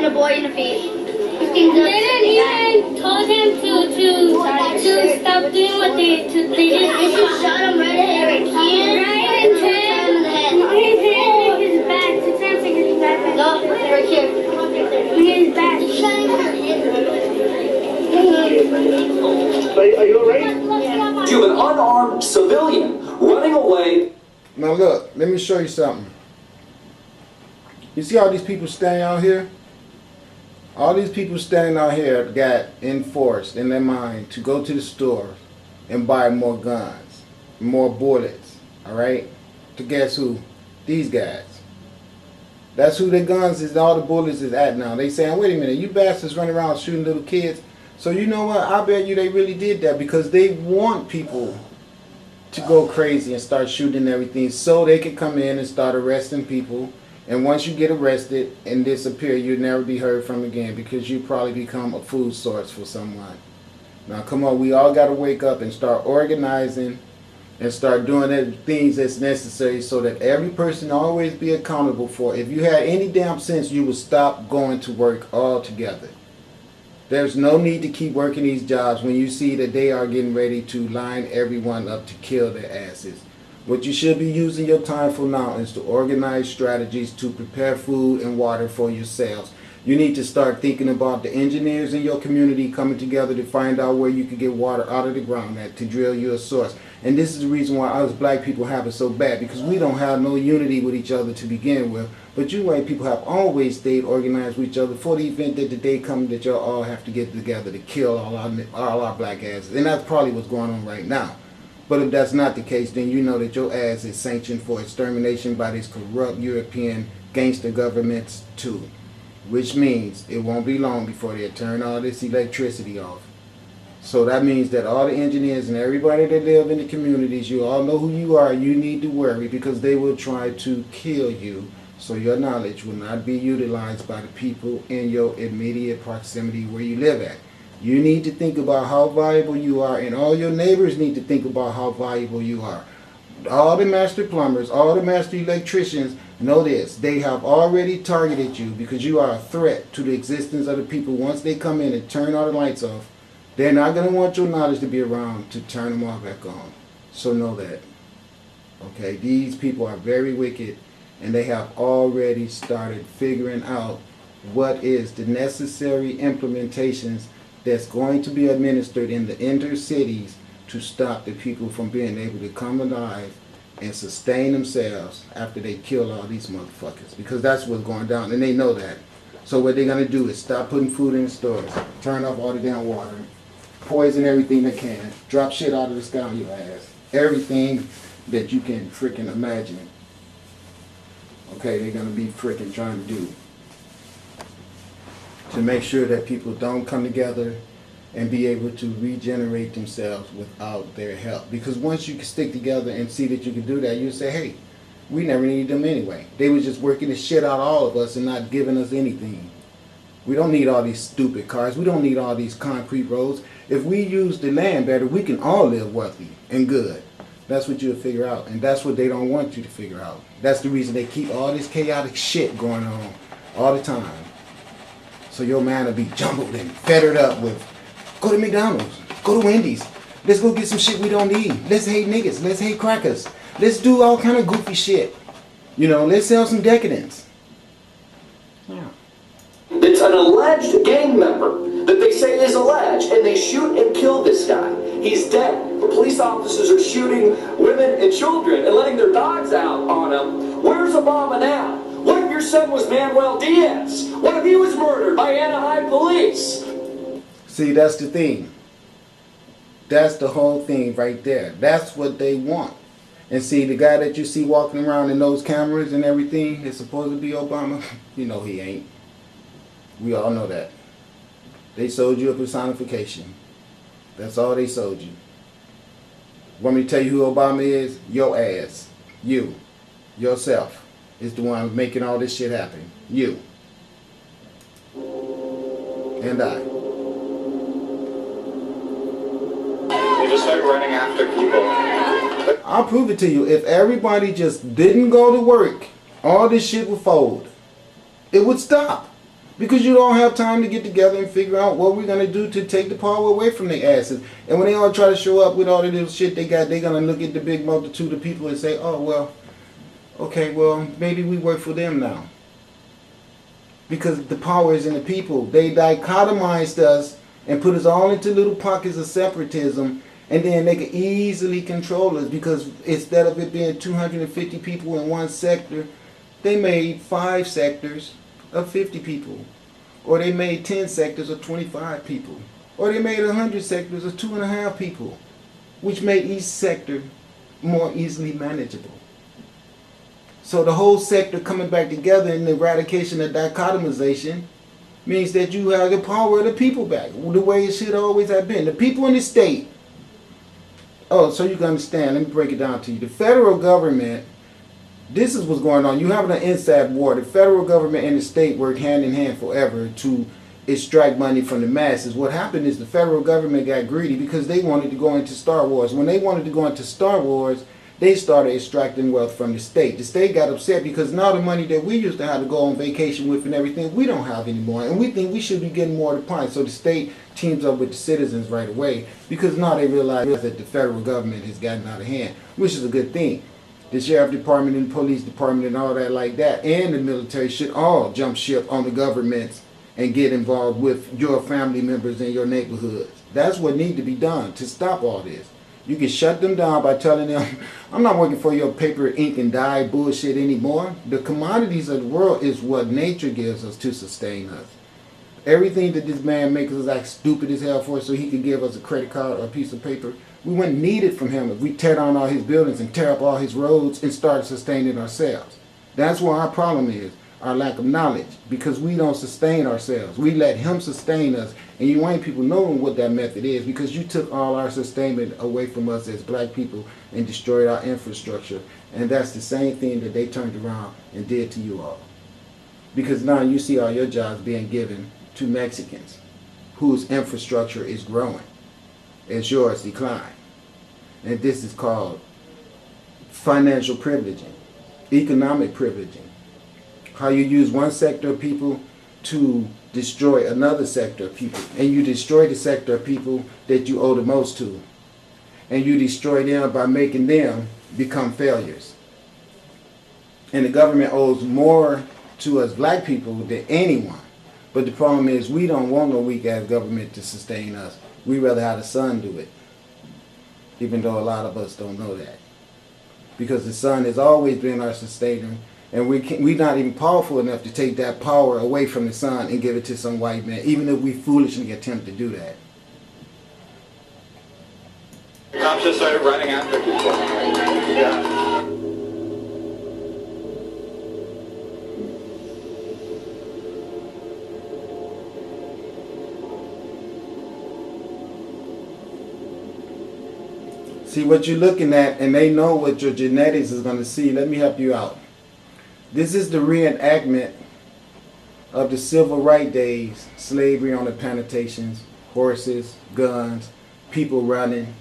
a boy in the feet. They didn't even told him to stop doing what they just shot him right in his head. right in his head. Not his head, his back. To try to take his back. No, right here. His back. Are you alright? To an unarmed civilian running away. Now look, let me show you something. You see all these people standing out here? All these people standing out here got enforced in their mind to go to the store and buy more guns, more bullets, alright? To guess who? These guys. That's who the guns is, all the bullets is at now. They saying, wait a minute, you bastards running around shooting little kids. So you know what? I bet you they really did that because they want people to go crazy and start shooting everything so they can come in and start arresting people. And once you get arrested and disappear, you'll never be heard from again because you probably become a food source for someone. Now come on, we all got to wake up and start organizing and start doing the things that's necessary so that every person always be accountable for. If you had any damn sense, you would stop going to work altogether. There's no need to keep working these jobs when you see that they are getting ready to line everyone up to kill their asses. What you should be using your time for now is to organize strategies to prepare food and water for yourselves. You need to start thinking about the engineers in your community coming together to find out where you can get water out of the ground at to drill you a source. And this is the reason why us black people have it so bad, because we don't have no unity with each other to begin with. But you white people have always stayed organized with each other for the event that the day comes that y'all all have to get together to kill all our black asses. And that's probably what's going on right now. But if that's not the case, then you know that your ass is sanctioned for extermination by these corrupt European gangster governments too. Which means it won't be long before they turn all this electricity off. So that means that all the engineers and everybody that live in the communities, you all know who you are, you need to worry because they will try to kill you. So your knowledge will not be utilized by the people in your immediate proximity where you live at. You need to think about how valuable you are, and all your neighbors need to think about how valuable you are. All the master plumbers, all the master electricians know this. They have already targeted you because you are a threat to the existence of the people. Once they come in and turn all the lights off, they're not going to want your knowledge to be around to turn them all back on. So know that. Okay, these people are very wicked, and they have already started figuring out what is the necessary implementations that's going to be administered in the inner cities to stop the people from being able to come alive and sustain themselves after they kill all these motherfuckers. Because that's what's going down, and they know that. So what they're going to do is stop putting food in the stores, turn off all the damn water, poison everything they can, drop shit out of the sky on your ass. Everything that you can freaking imagine. Okay, they're going to be freaking trying to do to make sure that people don't come together and be able to regenerate themselves without their help. Because once you can stick together and see that you can do that, you say, hey, we never needed them anyway. They was just working the shit out of all of us and not giving us anything. We don't need all these stupid cars. We don't need all these concrete roads. If we use the land better, we can all live wealthy and good. That's what you'll figure out. And that's what they don't want you to figure out. That's the reason they keep all this chaotic shit going on all the time. So your mind will be jumbled and fettered up with, go to McDonald's, go to Wendy's, let's go get some shit we don't need. Let's hate niggas, let's hate crackers. Let's do all kind of goofy shit. You know, let's sell some decadence. Yeah. It's an alleged gang member that they say is alleged, and they shoot and kill this guy. He's dead. The police officers are shooting women and children and letting their dogs out on him. Where's Obama now? What if your son was Manuel Diaz? What if he was murdered by Anaheim police? See, that's the thing. That's the whole thing right there. That's what they want. And see, the guy that you see walking around in those cameras and everything is supposed to be Obama. You know he ain't. We all know that. They sold you a personification. That's all they sold you. Want me to tell you who Obama is? Your ass. You. Yourself is the one making all this shit happen. You. And I. You just start running after people. I'll prove it to you. If everybody just didn't go to work, all this shit would fold. It would stop. Because you don't have time to get together and figure out what we're going to do to take the power away from their asses. And when they all try to show up with all the little shit they got, they're going to look at the big multitude of people and say, oh, well, okay, well, maybe we work for them now. Because the power is in the people. They dichotomized us and put us all into little pockets of separatism, and then they could easily control us, because instead of it being 250 people in one sector, they made 5 sectors of 50 people, or they made 10 sectors of 25 people, or they made 100 sectors of 2.5 people, which made each sector more easily manageable. So the whole sector coming back together in the eradication of dichotomization means that you have the power of the people back, the way it should always have been. The people in the state. Oh, so you can understand, let me break it down to you. The federal government, this is what's going on. You have an inside war. The federal government and the state work hand in hand forever to extract money from the masses. What happened is the federal government got greedy because they wanted to go into Star Wars. When they wanted to go into Star Wars, they started extracting wealth from the state. The state got upset because now the money that we used to have to go on vacation with and everything, we don't have anymore. And we think we should be getting more of the pie. So the state teams up with the citizens right away, because now they realize that the federal government has gotten out of hand, which is a good thing. The sheriff department and the police department and all that like that, and the military should all jump ship on the governments and get involved with your family members in your neighborhoods. That's what needs to be done to stop all this. You can shut them down by telling them, I'm not working for your paper, ink, and dye bullshit anymore. The commodities of the world is what nature gives us to sustain us. Everything that this man makes us act stupid as hell for so he can give us a credit card or a piece of paper, we wouldn't need it from him if we tear down all his buildings and tear up all his roads and start sustaining ourselves. That's where our problem is, our lack of knowledge, because we don't sustain ourselves. We let him sustain us, and you ain't people knowing what that method is, because you took all our sustainment away from us as black people and destroyed our infrastructure. And that's the same thing that they turned around and did to you all. Because now you see all your jobs being given to Mexicans whose infrastructure is growing as yours decline. And this is called financial privileging, economic privileging. How you use one sector of people to destroy another sector of people. And you destroy the sector of people that you owe the most to. And you destroy them by making them become failures. And the government owes more to us black people than anyone. But the problem is we don't want no weak ass government to sustain us. We rather have the sun do it. Even though a lot of us don't know that. Because the sun has always been our sustainer. And we're not even powerful enough to take that power away from the sun and give it to some white man, even if we foolishly attempt to do that. Cops just started running after people. Yeah. See what you're looking at, and they know what your genetics is going to see. Let me help you out. This is the reenactment of the civil rights days, slavery on the plantations, horses, guns, people running,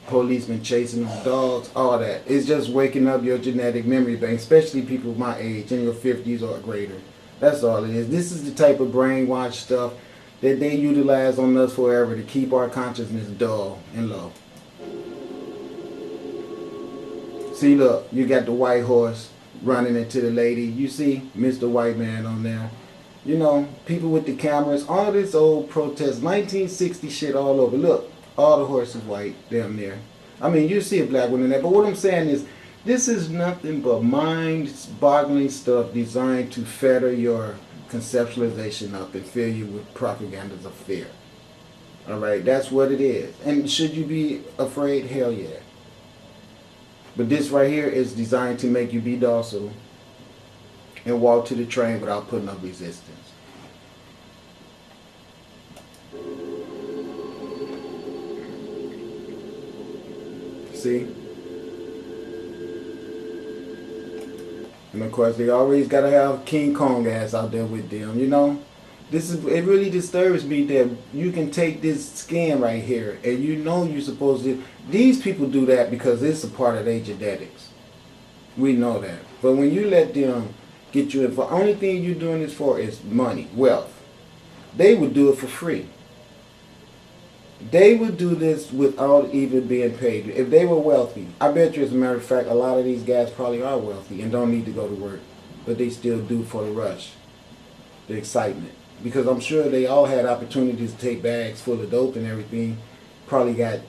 policemen chasing them, dogs, all that. It's just waking up your genetic memory bank, especially people my age, in your 50s or greater. That's all it is. This is the type of brainwash stuff that they utilize on us forever to keep our consciousness dull and low. See, look, you got the white horse running into the lady. You see Mr. White Man on there. You know, people with the cameras, all this old protest, 1960 shit all over. Look, all the horses white down there. I mean, you see a black one in there, but what I'm saying is, this is nothing but mind-boggling stuff designed to fetter your conceptualization up and fill you with propagandas of fear. Alright, that's what it is. And should you be afraid? Hell yeah. But this right here is designed to make you be docile and walk to the train without putting up resistance. See? And of course they always gotta have King Kong ass out there with them, you know? It really disturbs me that you can take this skin right here and you know you're supposed to. These people do that because it's a part of their genetics. We know that. But when you let them get you in, the only thing you're doing this for is money, wealth. they would do it for free. They would do this without even being paid. If they were wealthy, I bet you, as a matter of fact, a lot of these guys probably are wealthy and don't need to go to work, but they still do for the rush, the excitement. Because I'm sure they all had opportunities to take bags full of dope and everything. Probably got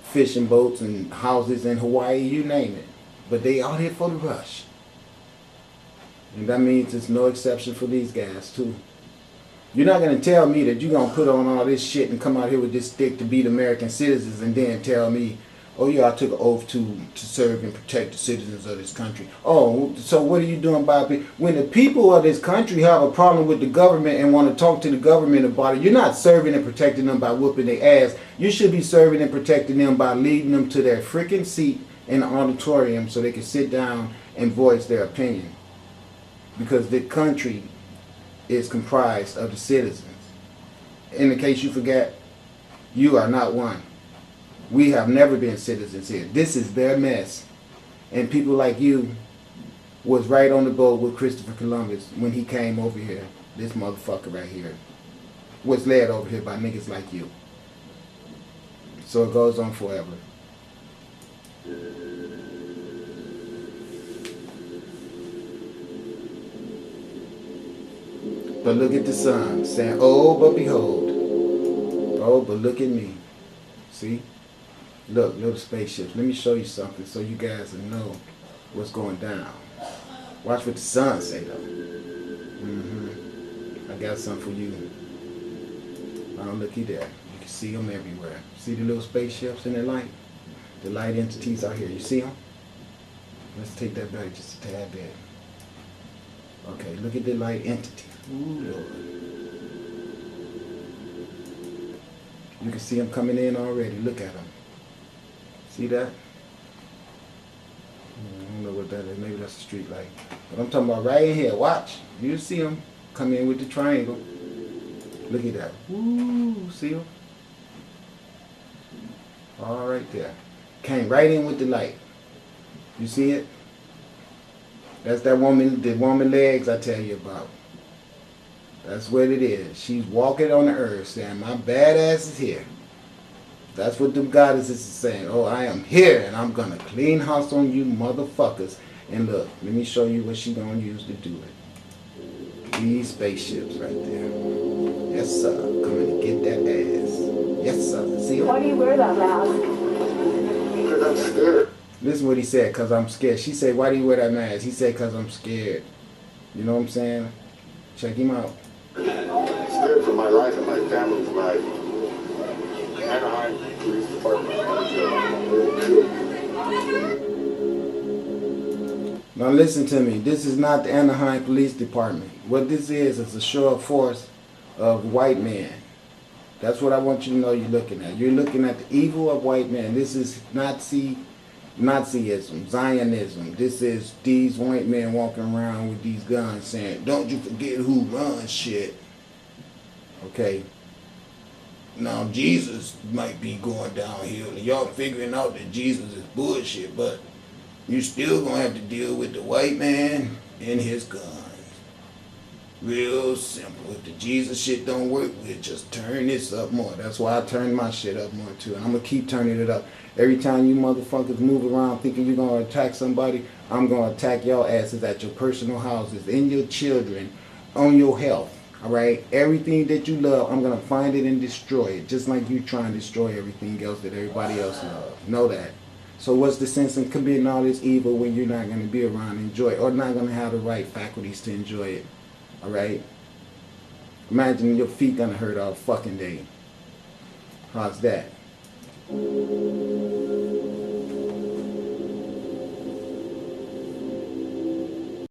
fishing boats and houses in Hawaii, you name it. But they out here for the rush. And that means it's no exception for these guys too. You're not going to tell me that you're going to put on all this shit and come out here with this stick to beat American citizens and then tell me, oh yeah, I took an oath to serve and protect the citizens of this country. Oh, so what are you doing about it? When the people of this country have a problem with the government and want to talk to the government about it, you're not serving and protecting them by whooping their ass. You should be serving and protecting them by leading them to their freaking seat in the auditorium so they can sit down and voice their opinion. Because the country is comprised of the citizens. In the case you forget, you are not one. We have never been citizens here. This is their mess. And people like you was right on the boat with Christopher Columbus when he came over here. This motherfucker right here was led over here by niggas like you. So it goes on forever. But look at the sun, saying, oh, but behold. Oh, but look at me. See? Look, little spaceships. Let me show you something so you guys will know what's going down. Watch what the sun say, though. I got something for you. Oh, looky there. You can see them everywhere. See the little spaceships in the light? The light entities out here. You see them? Let's take that back just a tad bit. Okay, look at the light entity. Ooh, Lord. You can see them coming in already. Look at them. See that? I don't know what that is. Maybe that's a street light. But I'm talking about right in here. Watch. You see them come in with the triangle. Look at that. Ooh, see them? All right there. Came right in with the light. You see it? That's that woman, the woman legs I tell you about. That's what it is. She's walking on the earth saying, my badass is here. That's what them goddesses is saying. Oh, I am here and I'm going to clean house on you motherfuckers. And look, let me show you what she going to use to do it. These spaceships right there. Yes, sir. Coming to get that ass. Yes, sir. See? Why do you wear that mask? Because I'm scared. Listen what he said, because I'm scared. She said, why do you wear that mask? He said, because I'm scared. You know what I'm saying? Check him out. I'm scared for my life and my family's life. Anaheim Police Department. Now listen to me. This is not the Anaheim Police Department. What this is a show of force of white men. That's what I want you to know you're looking at. You're looking at the evil of white men. This is Nazism, Zionism. This is these white men walking around with these guns saying, don't you forget who runs shit. Okay. Now Jesus might be going downhill and y'all figuring out that Jesus is bullshit, but you still gonna have to deal with the white man and his guns. Real simple. If the Jesus shit don't work, we'll just turn this up more. That's why I turn my shit up more too. And I'm gonna keep turning it up. Every time you motherfuckers move around thinking you're gonna attack somebody, I'm gonna attack your asses at your personal houses, in your children, on your health. Alright? Everything that you love, I'm gonna find it and destroy it. Just like you try and destroy everything else that everybody else loves. Know that. So what's the sense in committing all this evil when you're not gonna be around and enjoy it, or not gonna have the right faculties to enjoy it? Alright? Imagine your feet gonna hurt all fucking day. How's that?